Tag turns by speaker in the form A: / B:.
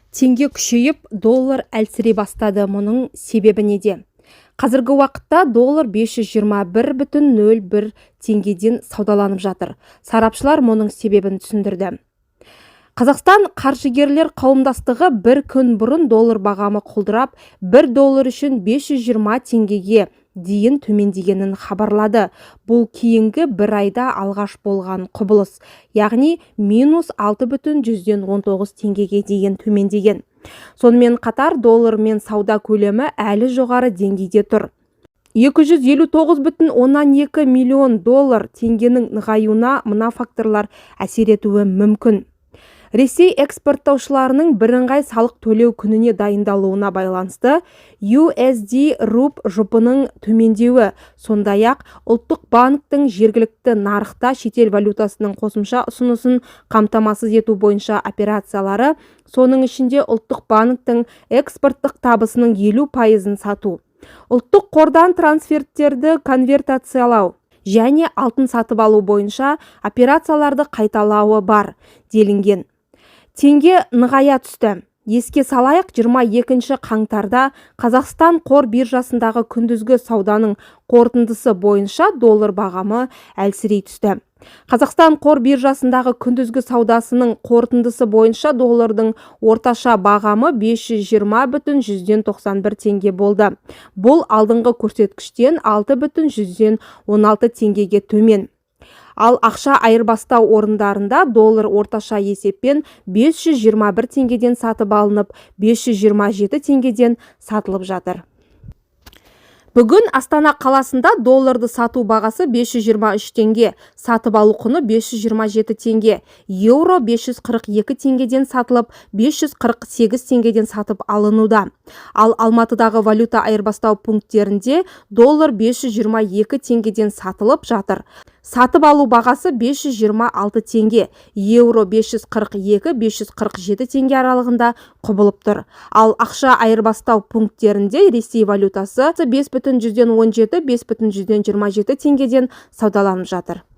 A: Теңге күшейіп, доллар әлсірей бастады. Мұның себебі неде? Қазіргі уақытта доллар 521,01 теңгеден саудаланып жатыр. Сарапшылар мұның себебін түсіндірді. Қазақстан қаржыгерлер қауымдастығы бір күн бұрын доллар бағамы құлдырап, 1 доллар үшін 520 теңгеге дейін төмендегенін хабарлады. Бұл кейінгі бір айда алғаш болған құбылыс, яғни минус 6,19 теңгеге дейін төмендеген. Сонымен қатар доллармен сауда көлемі әлі жоғары деңгейде тұр. 259,2 миллион доллар теңгенің нығаюына мына факторлар әсер етуі мүмкін. Ресей экспорттаушыларының бірыңғай салық төлеу күніне дайындалуына байланысты USD руб жұпының төмендеуі, сондай-ақ ұлттық банктің жергілікті нарықта шетел валютасының қосымша ұсынысын қамтамасыз ету бойынша операциялары, соның ішінде ұлттық банктің экспорттық табысының 50%-ын сату, ұлттық қордан трансферттерді конвертациялау және алтын сатып алу бойынша операцияларды қайталауы бар, делінген. Теңге нығая түсті. Еске салайық, 22 қаңтарда Қазақстан қор биржасындағы күндізгі сауданың қорытындысы бойынша доллар бағамы әлсірей түсті. Қазақстан қор биржасындағы күндізгі саудасының қорытындысы бойынша доллардың орташа бағамы 520,191 теңге болды. Бұл алдыңғы көрсеткіштен 6,116 теңгеге төмен. Ал ақша айырбастау орындарында доллар орташа есеппен 521 теңгеден сатып алынып, 527 теңгеден сатылып жатыр. Бүгін Астана қаласында долларды сату бағасы 523 теңге, сатып алу құны 527 теңге, еуро 542 теңгеден сатылып, 548 теңгеден сатып алынуда. Ал Алматыдағы валюта айырбастау пункттерінде доллар 522 теңгеден сатылып жатыр. Сатып алу бағасы 526 теңге, еуро 542-547 теңге аралығында құбылып тұр. Ал ақша айырбастау пункттерінде Ресей валютасы 5,17-5,27 теңгеден саудаланып жатыр.